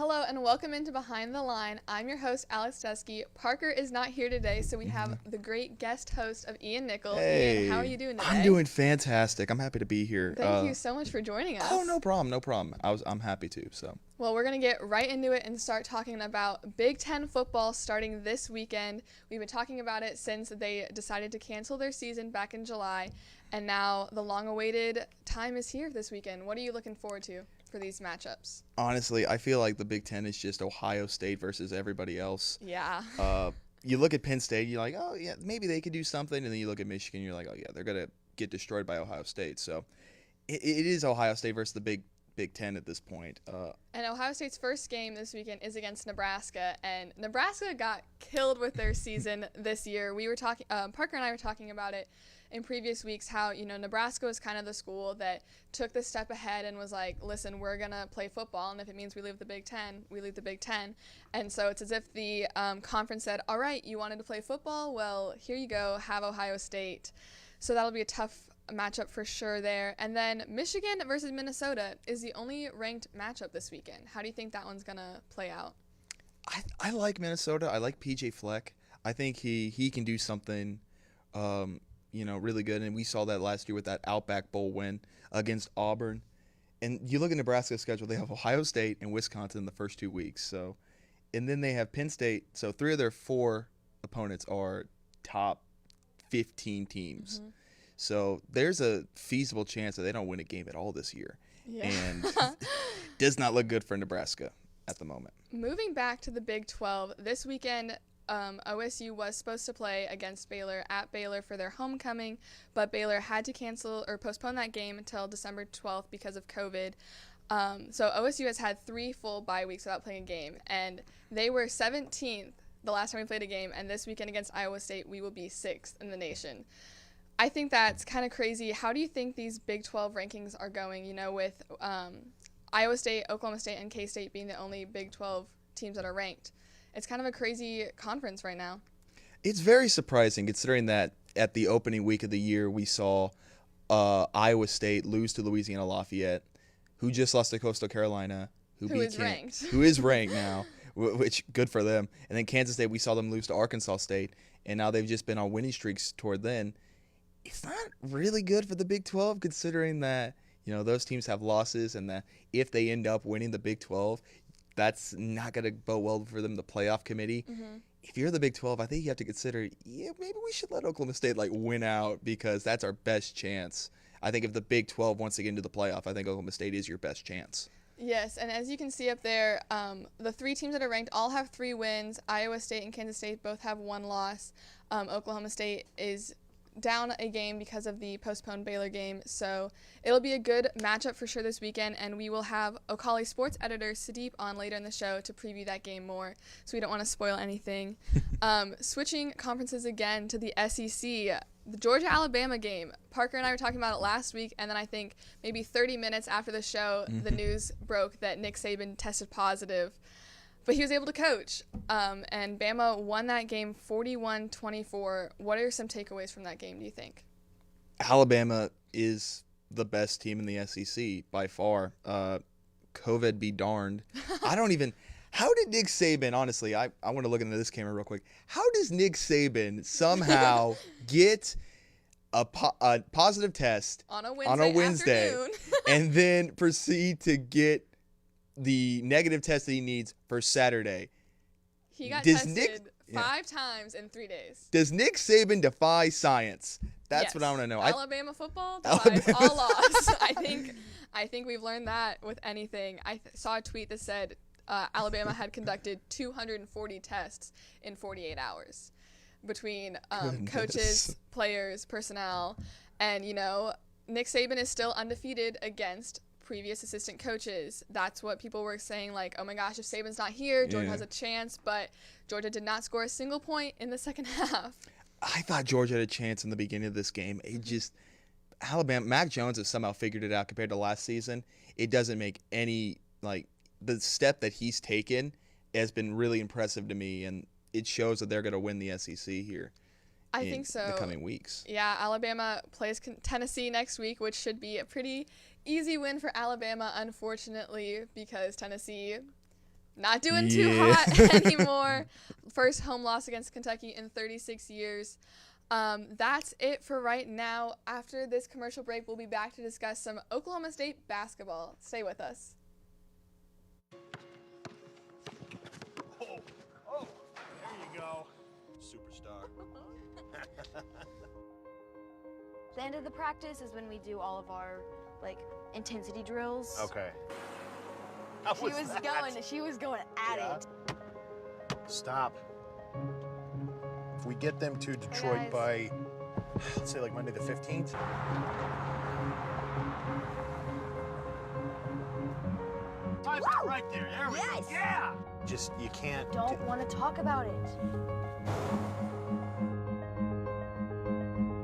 Hello and welcome into Behind the Line. I'm your host, Alex Dusky. Parker is not here today, so we have the great guest host of Ian Nickel. Hey, Ian, how are you doing today? I'm doing fantastic. I'm happy to be here. Thank you so much for joining us. Oh, no problem, no problem. I'm happy to. So. Well, we're going to get right into it and start talking about Big Ten football starting this weekend. We've been talking about it since they decided to cancel their season back in July, and now the long-awaited time is here this weekend. What are you looking forward to for these matchups? Honestly, I feel like the Big Ten is just Ohio State versus everybody else. Yeah. You look at Penn State, you're like, oh yeah, maybe they could do something, and then you look at Michigan, you're like, oh yeah, they're gonna get destroyed by Ohio State. So, it is Ohio State versus the Big Ten at this point. And Ohio State's first game this weekend is against Nebraska, and Nebraska got killed with their season this year. We were talking, Parker and I were talking about it in previous weeks, how, Nebraska was kind of the school that took the step ahead and was like, listen, we're going to play football, and if it means we leave the Big Ten, we leave the Big Ten. And so it's as if the conference said, all right, you wanted to play football? Well, here you go, have Ohio State. So that'll be a tough matchup for sure there. And then Michigan versus Minnesota is the only ranked matchup this weekend. How do you think that one's going to play out? I like Minnesota. I like PJ Fleck. I think he can do something really good. And we saw that last year with that Outback Bowl win against Auburn. And you look at Nebraska's schedule, they have Ohio State and Wisconsin the first 2 weeks. So, and then they have Penn State. So 3 of their 4 opponents are top 15 teams. Mm-hmm. So there's a feasible chance that they don't win a game at all this year. Yeah. And does not look good for Nebraska at the moment. Moving back to the Big 12, this weekend OSU was supposed to play against Baylor at Baylor for their homecoming, but Baylor had to cancel or postpone that game until December 12th because of COVID. So OSU has had 3 full bye weeks without playing a game, and they were 17th the last time we played a game, and this weekend against Iowa State, we will be 6th in the nation. I think that's kind of crazy. How do you think these Big 12 rankings are going, with Iowa State, Oklahoma State, and K-State being the only Big 12 teams that are ranked? It's kind of a crazy conference right now. It's very surprising considering that at the opening week of the year we saw Iowa State lose to Louisiana Lafayette, who just lost to Coastal Carolina, who is ranked now, which good for them. And then Kansas State, we saw them lose to Arkansas State, and now they've just been on winning streaks toward then. It's not really good for the Big 12 considering that, those teams have losses and that if they end up winning the Big 12, that's not going to bode well for them, the playoff committee. Mm-hmm. If you're the Big 12, I think you have to consider, maybe we should let Oklahoma State win out because that's our best chance. I think if the Big 12 wants to get into the playoff, I think Oklahoma State is your best chance. Yes, and as you can see up there, the 3 teams that are ranked all have 3 wins. Iowa State and Kansas State both have 1 loss. Oklahoma State is down a game because of the postponed Baylor game, so it'll be a good matchup for sure this weekend, and we will have Ocali sports editor Sadeep on later in the show to preview that game more, so we don't want to spoil anything. Switching conferences again to the SEC, the Georgia-Alabama game. Parker and I were talking about it last week, and then I think maybe 30 minutes after the show, the news broke that Nick Saban tested positive. But he was able to coach, and Bama won that game 41-24. What are some takeaways from that game, do you think? Alabama is the best team in the SEC by far. COVID be darned. How did Nick Saban, honestly, I want to look into this camera real quick. How does Nick Saban somehow get a positive test on a Wednesday and then proceed to get the negative test that he needs for Saturday? He got tested 5 times in 3 days. Does Nick Saban defy science? That's yes. what I want to know. Alabama football defies all laws. I think we've learned that with anything. I saw a tweet that said Alabama had conducted 240 tests in 48 hours between coaches, players, personnel, and Nick Saban is still undefeated against previous assistant coaches. That's what people were saying, oh my gosh, if Saban's not here, Georgia has a chance, but Georgia did not score a single point in the second half. I thought Georgia had a chance in the beginning of this game. Alabama, Mac Jones has somehow figured it out compared to last season. It doesn't make any, the step that he's taken has been really impressive to me, and it shows that they're going to win the SEC here. I think so. The coming weeks. Yeah, Alabama plays Tennessee next week, which should be a pretty easy win for Alabama, unfortunately, because Tennessee not doing too hot anymore. First home loss against Kentucky in 36 years. That's it for right now. After this commercial break, we'll be back to discuss some Oklahoma State basketball. Stay with us. Oh, there you go. Superstar. The end of the practice is when we do all of our, intensity drills. Okay. She was going at it. Stop. If we get them to Detroit by, let's say Monday the 15th. Right there. There we go. Yeah. Just, you can't. Don't want to talk about it.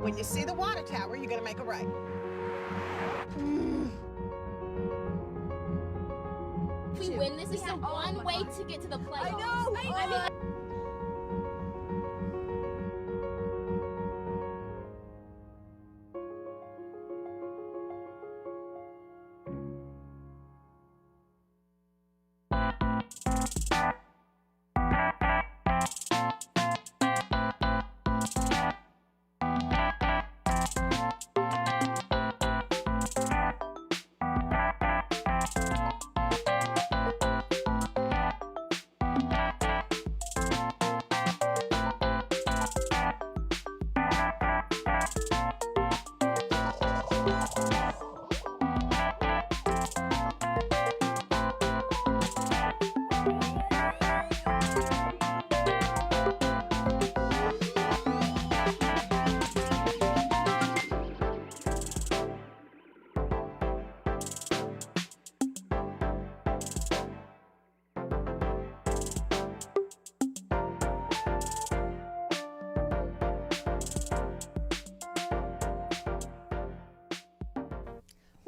When you see the water tower, you're going to make a right. If we win this, is the one way to get to the playoffs. I know.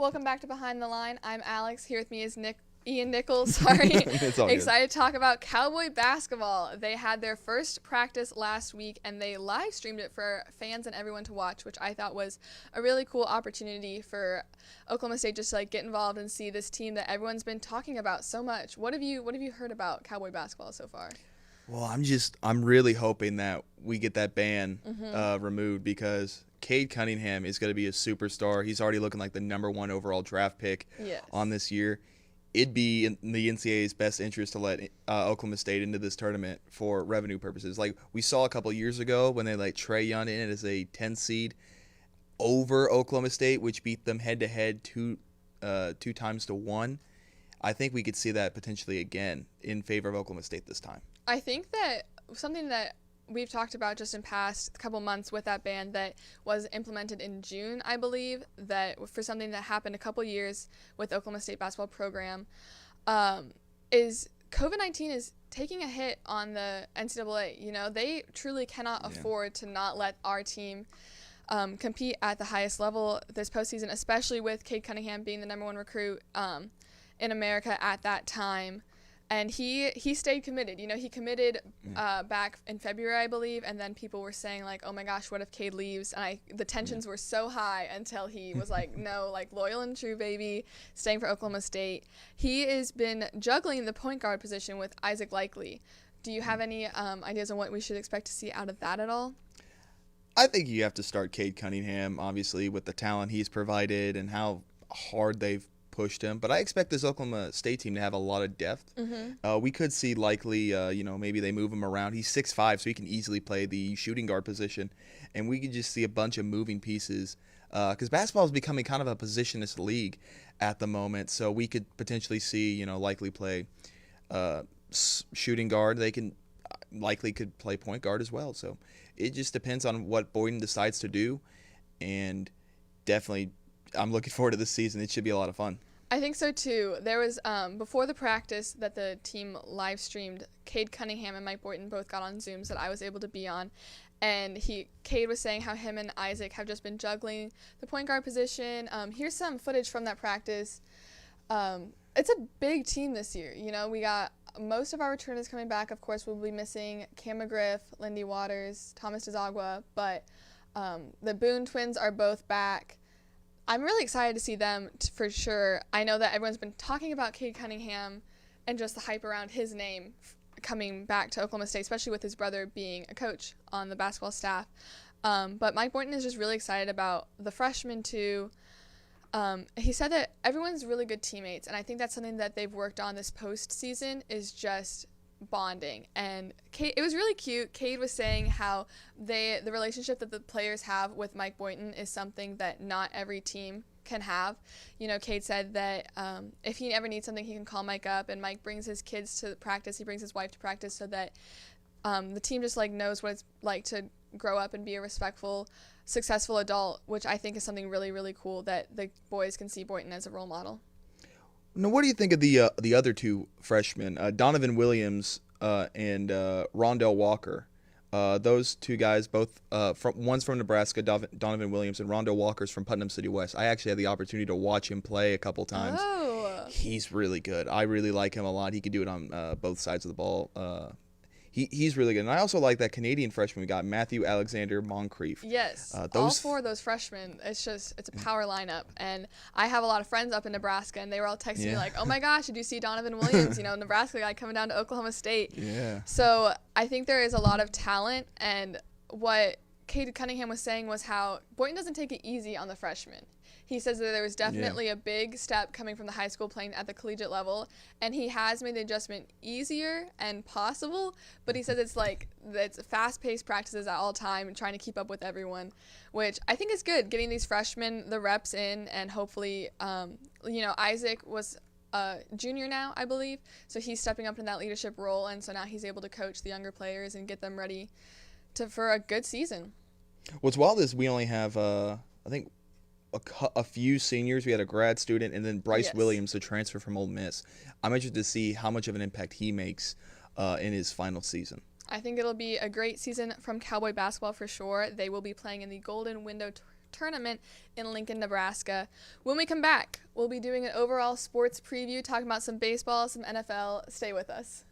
Welcome back to Behind the Line. I'm Alex. Here with me is Ian Nichols. Sorry. It's all good. Excited to talk about Cowboy basketball. They had their first practice last week, and they live streamed it for fans and everyone to watch, which I thought was a really cool opportunity for Oklahoma State just to get involved and see this team that everyone's been talking about so much. What have you heard about Cowboy basketball so far? Well, I'm really hoping that we get that ban removed, because Cade Cunningham is going to be a superstar. He's already looking like the #1 overall draft pick on this year. It'd be in the NCAA's best interest to let Oklahoma State into this tournament for revenue purposes. Like we saw a couple years ago when they let Trae Young in as a 10 seed over Oklahoma State, which beat them head-to-head 2 times to 1. I think we could see that potentially again in favor of Oklahoma State this time. I think that something that we've talked about just in past couple months with that ban that was implemented in June, I believe, that for something that happened a couple years with Oklahoma State basketball program, is COVID-19 is taking a hit on the NCAA. You know, they truly cannot afford to not let our team compete at the highest level this postseason, especially with Cade Cunningham being the #1 recruit in America at that time. And he stayed committed. You know, he committed back in February, I believe, and then people were saying, oh my gosh, what if Cade leaves? And the tensions were so high until he was no, loyal and true, baby, staying for Oklahoma State. He has been juggling the point guard position with Isaac Likely. Do you have any ideas on what we should expect to see out of that at all? I think you have to start Cade Cunningham, obviously, with the talent he's provided and how hard they've pushed him, but I expect this Oklahoma State team to have a lot of depth. We could see Likely, maybe they move him around. He's 6'5", so he can easily play the shooting guard position, and we could just see a bunch of moving pieces because basketball is becoming kind of a positionless league at the moment, so we could potentially see, Likely play shooting guard. Likely could play point guard as well, so it just depends on what Boyden decides to do, and definitely I'm looking forward to this season. It should be a lot of fun. I think so too. There was before the practice that the team live streamed, Cade Cunningham and Mike Boynton both got on Zooms that I was able to be on, and Cade was saying how him and Isaac have just been juggling the point guard position. Here's some footage from that practice. It's a big team this year. We got most of our returners coming back. Of course, we'll be missing Cam McGriff, Lindy Waters, Thomas DeZagua, but the Boone twins are both back. I'm really excited to see them for sure. I know that everyone's been talking about Cade Cunningham and just the hype around his name coming back to Oklahoma State, especially with his brother being a coach on the basketball staff. But Mike Boynton is just really excited about the freshmen too. He said that everyone's really good teammates, and I think that's something that they've worked on this postseason is just bonding. And it was really cute. Cade was saying how the relationship that the players have with Mike Boynton is something that not every team can have. Cade said that if he ever needs something, he can call Mike up, and Mike brings his kids to practice. He brings his wife to practice so that the team just knows what it's like to grow up and be a respectful, successful adult, which I think is something really, really cool that the boys can see Boynton as a role model. Now, what do you think of the other two freshmen, Donovan Williams and Rondell Walker? Those two guys, both one's from Nebraska, Donovan Williams, and Rondell Walker's from Putnam City West. I actually had the opportunity to watch him play a couple times. Oh. He's really good. I really like him a lot. He can do it on both sides of the ball. He's really good. And I also like that Canadian freshman we got, Matthew Alexander Moncrief. Yes, all four of those freshmen. It's a power lineup. And I have a lot of friends up in Nebraska, and they were all texting me like, oh my gosh, did you see Donovan Williams, Nebraska guy coming down to Oklahoma State. Yeah. So I think there is a lot of talent, and what Cade Cunningham was saying was how Boynton doesn't take it easy on the freshmen. He says that there was definitely a big step coming from the high school playing at the collegiate level, and he has made the adjustment easier and possible, but he says it's fast-paced practices at all time and trying to keep up with everyone, which I think is good, getting these freshmen the reps in, and hopefully, Isaac was a junior now, I believe, so he's stepping up in that leadership role, and so now he's able to coach the younger players and get them ready for a good season. What's wild is we only have, I think, a few seniors. We had a grad student, and then Bryce Williams, the transfer from Ole Miss. I'm interested to see how much of an impact he makes in his final season. I think it'll be a great season from Cowboy basketball for sure. They will be playing in the Golden Window Tournament in Lincoln, Nebraska. When we come back, we'll be doing an overall sports preview, talking about some baseball, some NFL. Stay with us.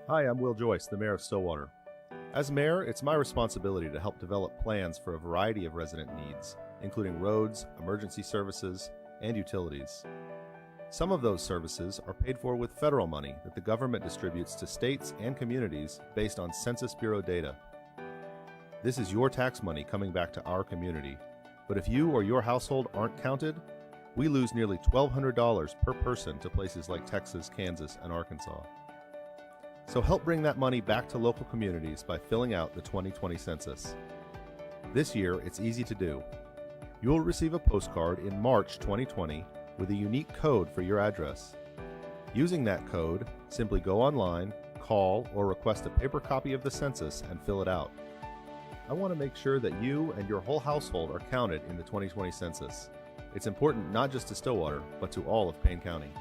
Hi, I'm Will Joyce, the Mayor of Stillwater. As Mayor, it's my responsibility to help develop plans for a variety of resident needs, including roads, emergency services, and utilities. Some of those services are paid for with federal money that the government distributes to states and communities based on Census Bureau data. This is your tax money coming back to our community, but if you or your household aren't counted, we lose nearly $1,200 per person to places like Texas, Kansas, and Arkansas. So help bring that money back to local communities by filling out the 2020 census. This year, it's easy to do. You'll receive a postcard in March 2020 with a unique code for your address. Using that code, simply go online, call, or request a paper copy of the census and fill it out. I want to make sure that you and your whole household are counted in the 2020 census. It's important not just to Stillwater, but to all of Payne County.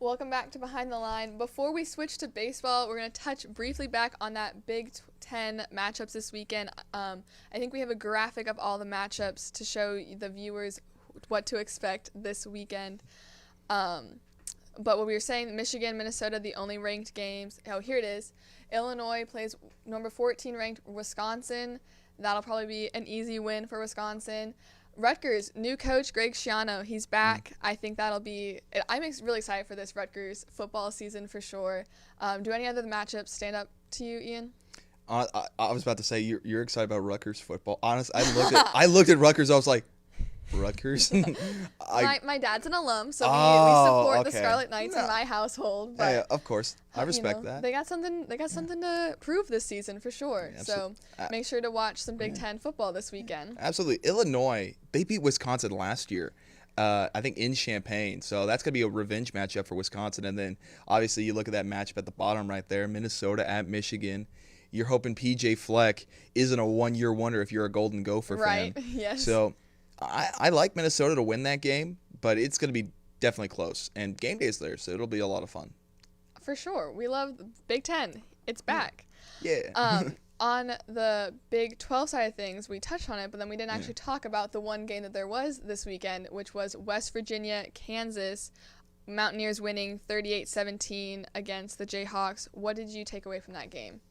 Welcome back to Behind the Line. Before we switch to baseball, we're going to touch briefly back on that Big Ten matchups this weekend. I think we have a graphic of all the matchups to show the viewers what to expect this weekend. But what we were saying, Michigan, Minnesota, the only ranked games. Oh, here it is. Illinois plays number 14 ranked Wisconsin. That'll probably be an easy win for Wisconsin. Rutgers, new coach Greg Schiano, he's back. I think that'll be – I'm really excited for this Rutgers football season for sure. Do any other matchups stand up to you, Ian? I was about to say you're excited about Rutgers football. Honestly, I looked at Rutgers. I was like, Rutgers. My dad's an alum, so we Oh, support okay. the Scarlet Knights in No. my household. But Yeah, of course. I you respect know, that. They got something to prove this season for sure. Yeah, So make sure to watch some Big Ten football this weekend. Absolutely. Illinois, they beat Wisconsin last year, I think in Champaign. So that's going to be a revenge matchup for Wisconsin. And then obviously you look at that matchup at the bottom right there, Minnesota at Michigan. You're hoping PJ Fleck isn't a one-year wonder if you're a Golden Gopher fan. Right, yes. So I like Minnesota to win that game, but it's going to be definitely close. And game day's there, so it'll be a lot of fun. For sure. We love Big Ten. It's back. Yeah. On the Big 12 side of things, we touched on it, but then we didn't actually talk about the one game that there was this weekend, which was West Virginia, Kansas. Mountaineers winning 38-17 against the Jayhawks. What did you take away from that game?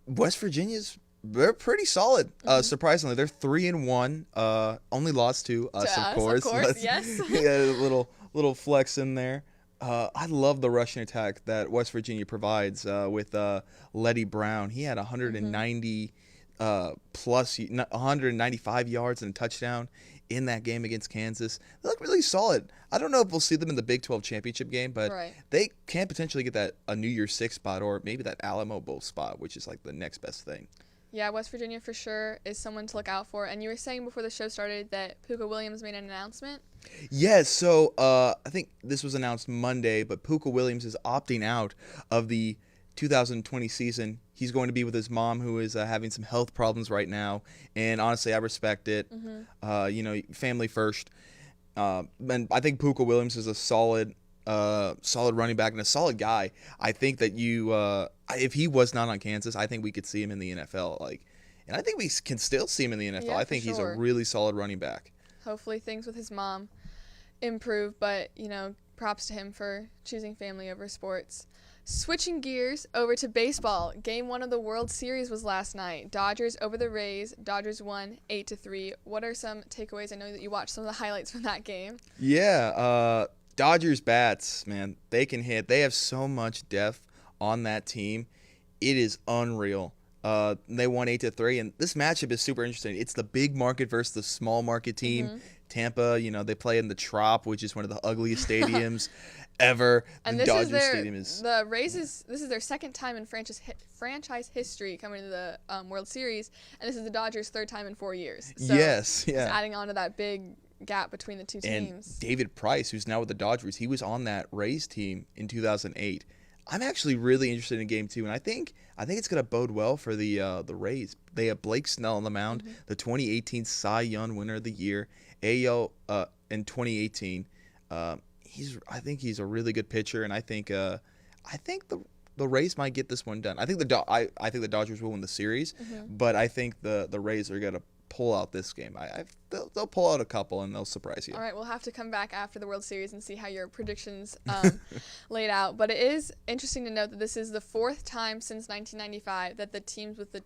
West Virginia's they're pretty solid. Surprisingly, they're 3-1. Only lost to us, of course. Yes. Yeah, a little flex in there. I love the rushing attack that West Virginia provides with Letty Brown. He had 190 plus 195 yards and a touchdown in that game against Kansas. They look really solid. I don't know if we'll see them in the Big 12 championship game, but they can potentially get a New Year's Six spot or maybe that Alamo Bowl spot, which is like the next best thing. Yeah, West Virginia for sure is someone to look out for. And you were saying before the show started that Puka Williams made an announcement. Yes, so I think this was announced Monday, but Puka Williams is opting out of the 2020 season. He's going to be with his mom, who is having some health problems right now. And honestly, I respect it. Family first. And I think Puka Williams is a solid running back and a solid guy. I think that if he was not on Kansas, I think we could see him in the NFL. And I think we can still see him in the NFL. Yeah, I think he's a really solid running back. Hopefully things with his mom improve, but, props to him for choosing family over sports. Switching gears over to baseball. Game 1 of the World Series was last night. Dodgers over the Rays. Dodgers won 8-3. What are some takeaways? I know that you watched some of the highlights from that game. Yeah, Dodgers bats, man, they can hit. They have so much depth on that team. It is unreal. They won 8-3, and this matchup is super interesting. It's the big market versus the small market team. Tampa, they play in the Trop, which is one of the ugliest stadiums ever. And the this Dodgers is stadium is the Rays. This is their second time in franchise history coming to the World Series, and this is the Dodgers' third time in 4 years. So yes, yeah. Just adding on to that big gap between the two teams. And David Price, who's now with the Dodgers, he was on that Rays team in 2008. I'm actually really interested in Game 2, and I think it's going to bode well for the Rays. They have Blake Snell on the mound, the 2018 Cy Young winner of the year, AL in 2018. I think he's a really good pitcher, and I think the Rays might get this one done. I think the Dodgers will win the series, but I think the Rays are going to pull out this game. They'll pull out a couple and they'll surprise you. All right, we'll have to come back after the World Series and see how your predictions laid out. But it is interesting to note that this is the fourth time since 1995 that the teams with the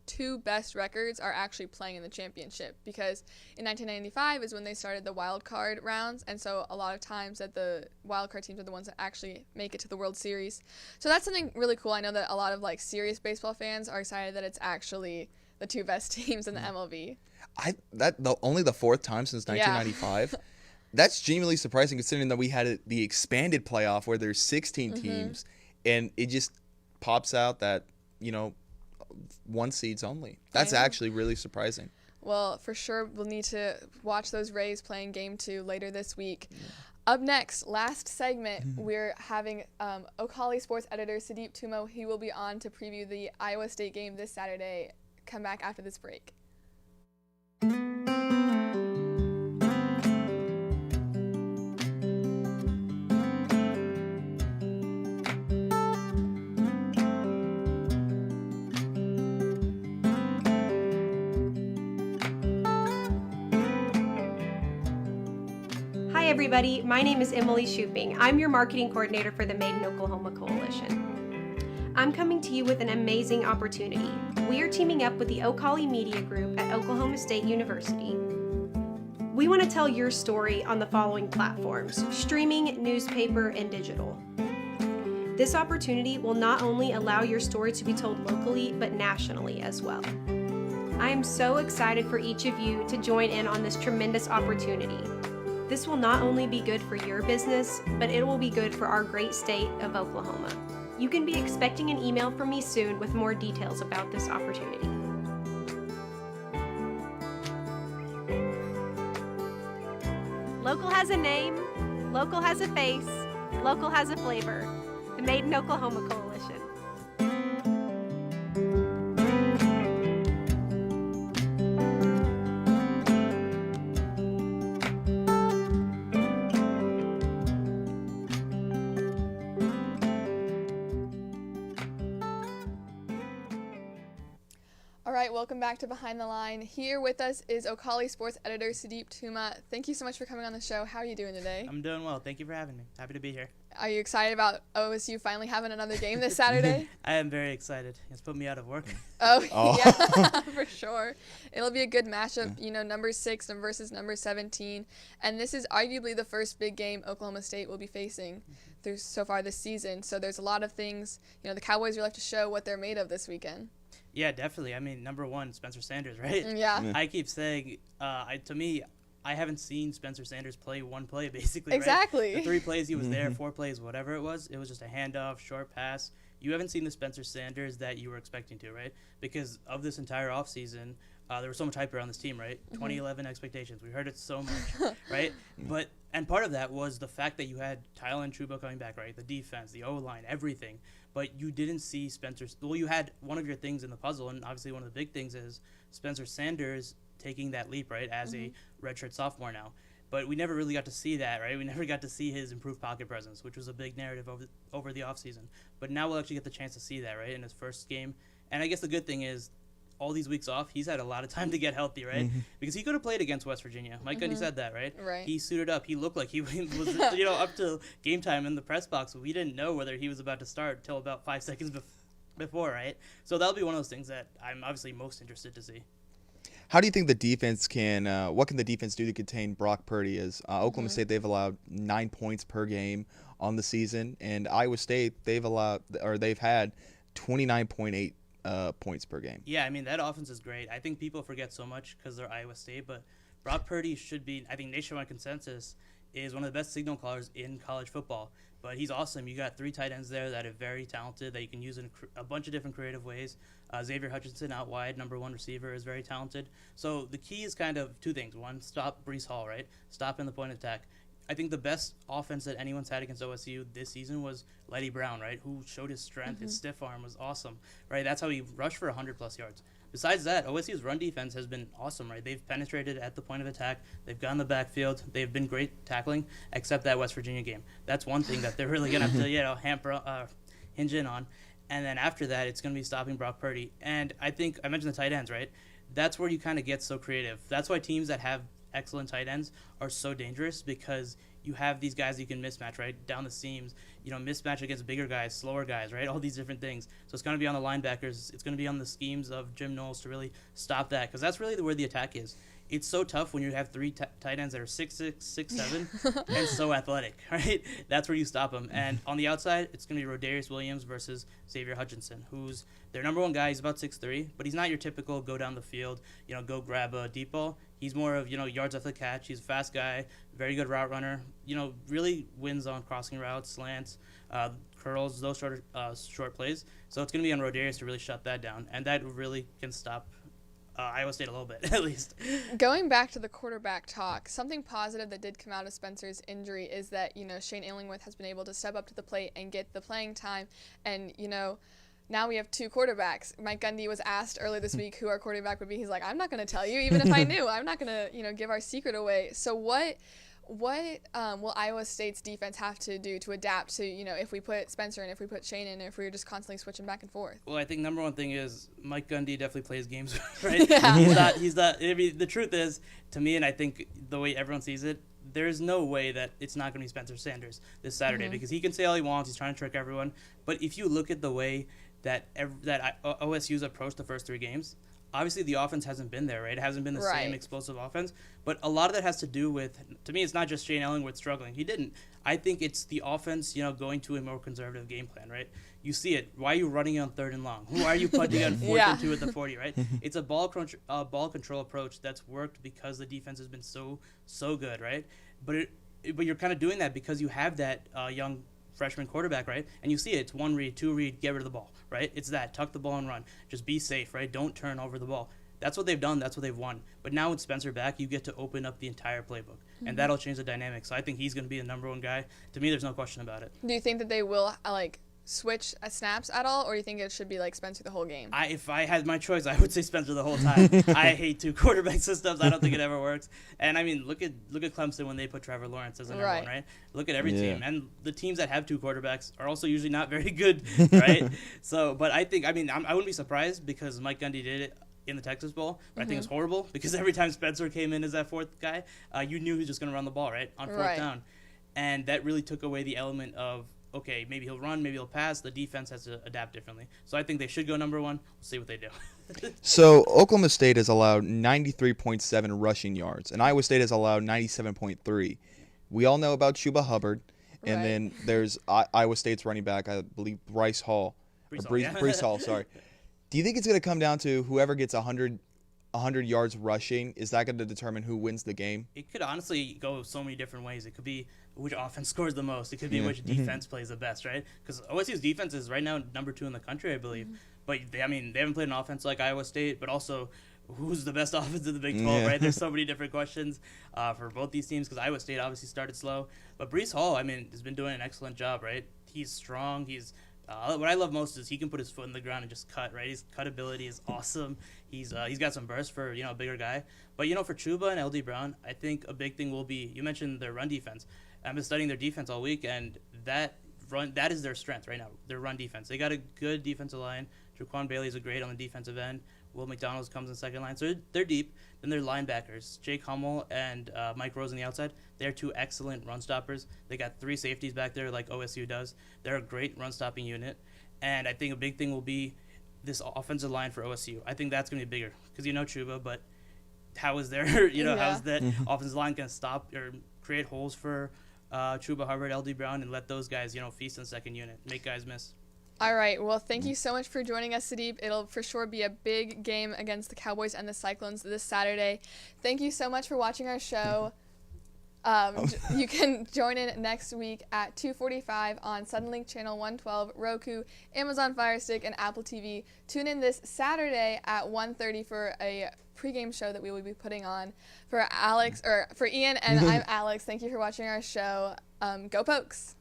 two best records are actually playing in the championship, because in 1995 is when they started the wild card rounds, and so a lot of times that the wild card teams are the ones that actually make it to the World Series. So that's something really cool. I know that a lot of serious baseball fans are excited that it's actually the two best teams in the MLB. Only the fourth time since 1995. Yeah. That's genuinely surprising, considering that we had the expanded playoff where there's 16 teams, and it just pops out that one seeds only. That's actually really surprising. Well, for sure, we'll need to watch those Rays playing Game 2 later this week. Yeah. Up next, last segment, we're having Ocali sports editor Sudeep Tumo. He will be on to preview the Iowa State game this Saturday. Come back after this break. Hi everybody, my name is Emily Shuping. I'm your marketing coordinator for the Made in Oklahoma Coalition. I'm coming to you with an amazing opportunity. We are teaming up with the Ocali Media Group at Oklahoma State University. We want to tell your story on the following platforms: streaming, newspaper, and digital. This opportunity will not only allow your story to be told locally, but nationally as well. I am so excited for each of you to join in on this tremendous opportunity. This will not only be good for your business, but it will be good for our great state of Oklahoma. You can be expecting an email from me soon with more details about this opportunity. Local has a name, local has a face, local has a flavor. The Made in Oklahoma Coalition. All right, welcome back to Behind the Line. Here with us is Ocali sports editor Sudeep Tuma. Thank you so much for coming on the show. How are you doing today? I'm doing well. Thank you for having me. Happy to be here. Are you excited about OSU finally having another game this Saturday? I am very excited. It's put me out of work. Oh. Yeah, for sure. It'll be a good matchup, number 6 versus number 17. And this is arguably the first big game Oklahoma State will be facing through so far this season. So there's a lot of things, the Cowboys really have to show what they're made of this weekend. Yeah, definitely. I mean, number 1, Spencer Sanders, right? Yeah. I keep saying, to me, I haven't seen Spencer Sanders play one play, basically, Exactly. Right? The 3 plays he was there, 4 plays, whatever it was just a handoff, short pass. You haven't seen the Spencer Sanders that you were expecting to, right? Because of this entire offseason, there was so much hype around this team, right? 2011 expectations. We heard it so much, right? And part of that was the fact that you had Tylen Trubo coming back, right? The defense, the O-line, everything. But you didn't see Spencer. Well, you had one of your things in the puzzle, and obviously one of the big things is Spencer Sanders taking that leap, right, as a redshirt sophomore now. But we never really got to see that, right? We never got to see his improved pocket presence, which was a big narrative over the offseason. But now we'll actually get the chance to see that, right, in his first game. And I guess the good thing is all these weeks off, he's had a lot of time to get healthy, right? Because he could have played against West Virginia. Mike Gundy said that, right? Right. He suited up. He looked like he was, up to game time in the press box. We didn't know whether he was about to start until about 5 seconds before, right? So that'll be one of those things that I'm obviously most interested to see. How do you think the defense what can the defense do to contain Brock Purdy? As Oklahoma State, they've allowed 9 points per game on the season, and Iowa State, they've had 29.8 points per game. Yeah, I mean, that offense is great. I think people forget so much because they're Iowa State, but Brock Purdy should be, I think nationwide consensus, is one of the best signal callers in college football. But he's awesome. You got 3 tight ends there that are very talented that you can use in a bunch of different creative ways. Xavier Hutchinson out wide, number 1 receiver, is very talented. So the key is kind of 2 things. 1, stop Breece Hall, right? Stop in the point of attack. I think the best offense that anyone's had against OSU this season was Letty Brown, right? Who showed his strength. His stiff arm was awesome, right? That's how he rushed for 100-plus yards. Besides that, OSU's run defense has been awesome, right? They've penetrated at the point of attack. They've gone the backfield. They've been great tackling, except that West Virginia game. That's one thing that they're really going to have to, hinge in on. And then after that, it's going to be stopping Brock Purdy. And I think I mentioned the tight ends, right? That's where you kind of get so creative. That's why teams that have excellent tight ends are so dangerous, because you have these guys you can mismatch, right, down the seams, mismatch against bigger guys, slower guys, right, all these different things. So it's going to be on the linebackers. It's going to be on the schemes of Jim Knowles to really stop that, because that's really where the attack is. It's so tough when you have 3 tight ends that are 6'6", 6'7", and so athletic, right? That's where you stop them. And on the outside, it's going to be Rodarius Williams versus Xavier Hutchinson, who's their number 1 guy. He's about 6'3", but he's not your typical go down the field, go grab a deep ball. He's more of, yards after the catch. He's a fast guy, very good route runner, really wins on crossing routes, slants, curls, those short plays. So it's going to be on Rodarius to really shut that down, and that really can stop Iowa State a little bit, at least. Going back to the quarterback talk, something positive that did come out of Spencer's injury is that, Shane Illingworth has been able to step up to the plate and get the playing time. And, now we have 2 quarterbacks. Mike Gundy was asked earlier this week who our quarterback would be. He's like, I'm not going to tell you, even if I knew. I'm not going to, give our secret away. So what will Iowa State's defense have to do to adapt to, if we put Spencer in, if we put Shane in, if we're just constantly switching back and forth? Well, I think number 1 thing is Mike Gundy definitely plays games, right? Yeah. He's not. I mean, the truth is, to me, and I think the way everyone sees it, there's no way that it's not going to be Spencer Sanders this Saturday, because he can say all he wants. He's trying to trick everyone. But if you look at the way that OSU's approached the first 3 games, obviously the offense hasn't been there, right? It hasn't been the Right. same explosive offense. But a lot of that has to do with, to me, it's not just Shane Ellingworth struggling. He didn't. I think it's the offense, going to a more conservative game plan, right? You see it. Why are you running on 3rd and long? Why are you punting on 4th Yeah. and 2 at the 40, right? It's a ball control approach that's worked because the defense has been so good, right? But you're kind of doing that because you have that young freshman quarterback, right? And you see it. It's 1 read, 2 read, get rid of the ball, right? It's that. Tuck the ball and run. Just be safe, right? Don't turn over the ball. That's what they've done. That's what they've won. But now with Spencer back, you get to open up the entire playbook, and that'll change the dynamic. So I think he's going to be the number 1 guy. To me, there's no question about it. Do you think that they will switch snaps at all, or you think it should be Spencer the whole game? If I had my choice, I would say Spencer the whole time. I hate 2 quarterback systems. I don't think it ever works. And I mean, look at Clemson when they put Trevor Lawrence as the number 1, right? Look at every team, and the teams that have 2 quarterbacks are also usually not very good, right? So, but I think, I wouldn't be surprised because Mike Gundy did it in the Texas Bowl, but I think it's horrible because every time Spencer came in as that 4th guy, you knew he was just going to run the ball, right, on 4th down. And that really took away the element of, okay, maybe he'll run, maybe he'll pass. The defense has to adapt differently. So I think they should go number 1. We'll see what they do. So Oklahoma State has allowed 93.7 rushing yards, and Iowa State has allowed 97.3. We all know about Chuba Hubbard, and then there's Iowa State's running back, I believe Breece Hall. Breece Hall, sorry. Do you think it's going to come down to whoever gets 100 yards rushing? Is that going to determine who wins the game? It could honestly go so many different ways. It could be which offense scores the most. It could be which defense plays the best, right? Because OSU's defense is right now number 2 in the country, I believe. But they haven't played an offense like Iowa State, but also who's the best offense in the Big 12, right? There's so many different questions for both these teams because Iowa State obviously started slow. But Breece Hall, has been doing an excellent job, right? He's strong. He's what I love most is he can put his foot in the ground and just cut, right? His cut ability is awesome. He's got some burst for, a bigger guy. But, for Chuba and LD Brown, I think a big thing will be, you mentioned their run defense. I've been studying their defense all week, and that is their strength right now, their run defense. They got a good defensive line. Jaquan Bailey is a great on the defensive end. Will McDonald comes in second line. So they're deep. Then they're linebackers. Jake Hummel and Mike Rose on the outside. They're 2 excellent run stoppers. They got 3 safeties back there like OSU does. They're a great run-stopping unit. And I think a big thing will be this offensive line for OSU. I think that's going to be bigger because Chuba, but how is there, how is that offensive line going to stop or create holes for Chuba Hubbard, LD Brown, and let those guys, feast in the second unit, make guys miss. All right. Well, thank you so much for joining us, Sadeep. It'll for sure be a big game against the Cowboys and the Cyclones this Saturday. Thank you so much for watching our show. You can join in next week at 2:45 on Suddenlink Channel 112, Roku, Amazon Fire Stick, and Apple TV. Tune in this Saturday at 1:30 for a pregame show that we will be putting on. For Ian and I'm Alex. Thank you for watching our show. Go Pokes!